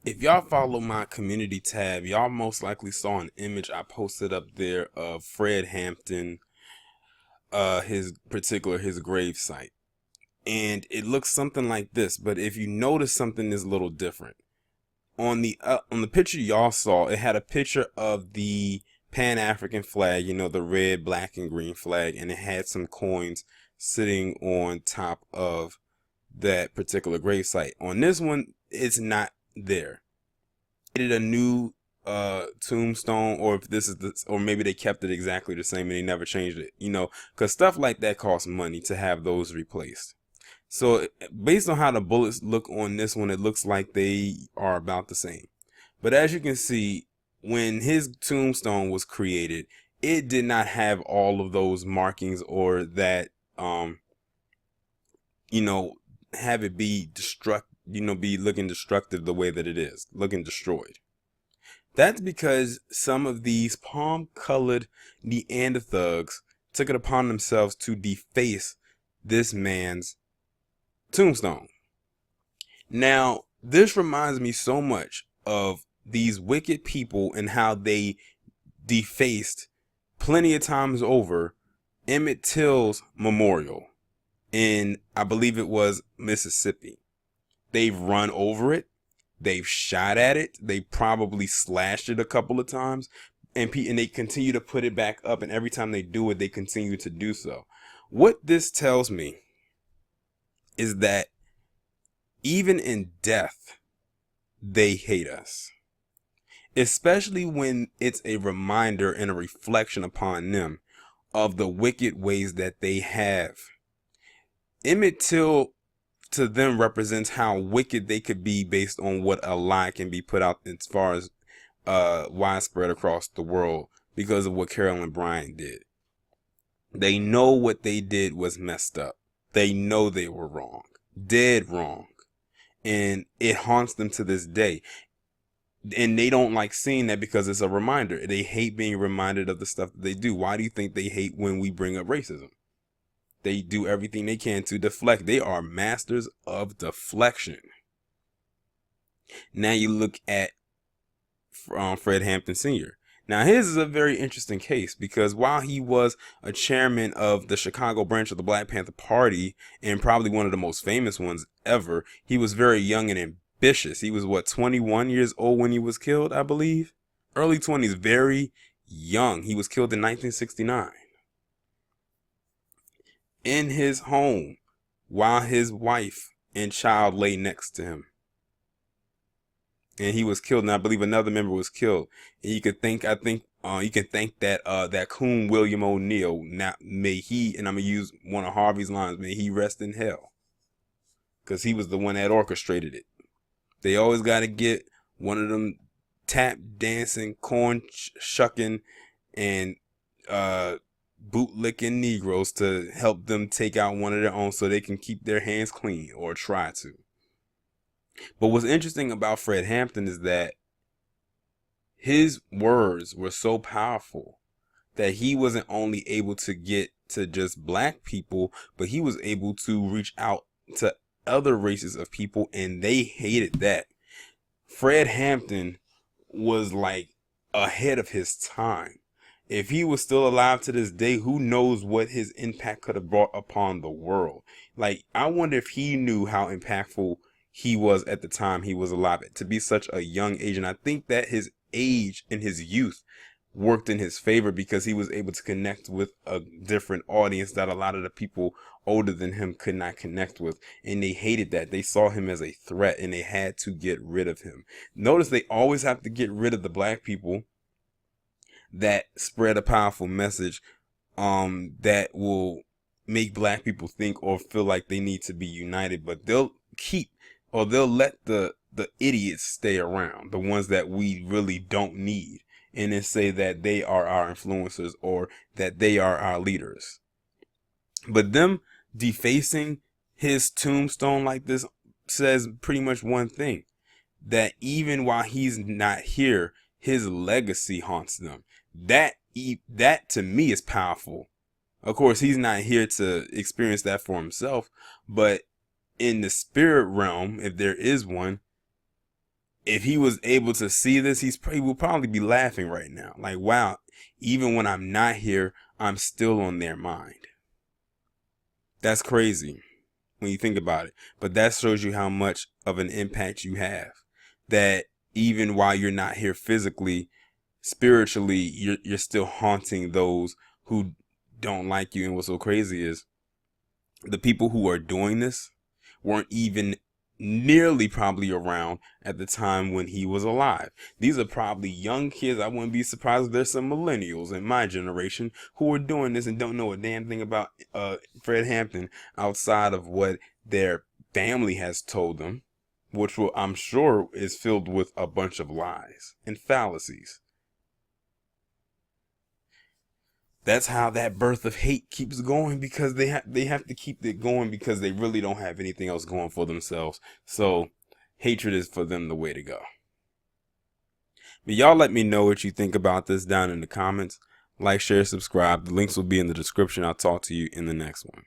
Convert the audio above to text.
If y'all follow my community tab, y'all most likely saw an image I posted up there of Fred Hampton, his grave site. And it looks something like this, but if you notice, something is a little different. On the picture y'all saw, it had a picture of the Pan-African flag, the red, black, and green flag, and it had some coins sitting on top of that particular grave site. On this one, it's not there. Did a new tombstone, or if this is or maybe they kept it exactly the same and they never changed it, because stuff like that costs money to have those replaced. So based on how the bullets look on this one, it looks like they are about the same. But as you can see, when his tombstone was created, it did not have all of those markings, or that you know have it be be looking destructive the way that it is, looking destroyed. That's because some of these palm-colored Neanderthals took it upon themselves to deface this man's tombstone. Now, this reminds me so much of these wicked people and how they defaced plenty of times over Emmett Till's memorial in, I believe it was Mississippi. They've run over it. They've shot at it. They probably slashed it a couple of times, and they continue to put it back up. And every time they do it, they continue to do so. What this tells me is that even in death, they hate us, especially when it's a reminder and a reflection upon them of the wicked ways that they have. Emmett Till to them represents how wicked they could be based on what a lie can be put out as far as widespread across the world because of what Carolyn Bryant did. They know what they did was messed up. They know they were wrong, dead wrong. And it haunts them to this day. And they don't like seeing that because it's a reminder. They hate being reminded of the stuff that they do. Why do you think they hate when we bring up racism? They do everything they can to deflect. They are masters of deflection. Now you look at Fred Hampton Sr. Now his is a very interesting case because while he was a chairman of the Chicago branch of the Black Panther Party and probably one of the most famous ones ever, he was very young and ambitious. He was 21 years old when he was killed, I believe. Early 20s, very young. He was killed in 1969. In his home while his wife and child lay next to him. And he was killed, and I believe another member was killed. And you can thank, you can thank that coon William O'Neal. Now, may he, and I'm gonna use one of Harvey's lines, may he rest in hell, because he was the one that orchestrated it. They always got to get one of them tap dancing, corn shucking, and bootlicking Negroes to help them take out one of their own so they can keep their hands clean, or try to. But what's interesting about Fred Hampton is that his words were so powerful that he wasn't only able to get to just black people, but he was able to reach out to other races of people, and they hated that. Fred Hampton was like ahead of his time. If he was still alive to this day, who knows what his impact could have brought upon the world. Like, I wonder if he knew how impactful he was at the time he was alive, to be such a young age. And I think that his age and his youth worked in his favor because he was able to connect with a different audience that a lot of the people older than him could not connect with. And they hated that. They saw him as a threat and they had to get rid of him. Notice they always have to get rid of the black people that spread a powerful message that will make black people think or feel like they need to be united, but they'll let the idiots stay around, the ones that we really don't need, and then say that they are our influencers or that they are our leaders. But them defacing his tombstone like this says pretty much one thing, that even while he's not here, his legacy haunts them. That to me is powerful. Of course, he's not here to experience that for himself, but in the spirit realm, if there is one, if he was able to see this, he will probably be laughing right now. Like, wow, even when I'm not here, I'm still on their mind. That's crazy when you think about it. But that shows you how much of an impact you have. That even while you're not here physically, spiritually, you're still haunting those who don't like you. And what's so crazy is the people who are doing this weren't even nearly probably around at the time when he was alive. These are probably young kids. I wouldn't be surprised if there's some millennials in my generation who are doing this and don't know a damn thing about Fred Hampton outside of what their family has told them, which I'm sure is filled with a bunch of lies and fallacies. That's how that birth of hate keeps going, because they have to keep it going because they really don't have anything else going for themselves. So hatred is for them the way to go. But y'all let me know what you think about this down in the comments. Like, share, subscribe. The links will be in the description. I'll talk to you in the next one.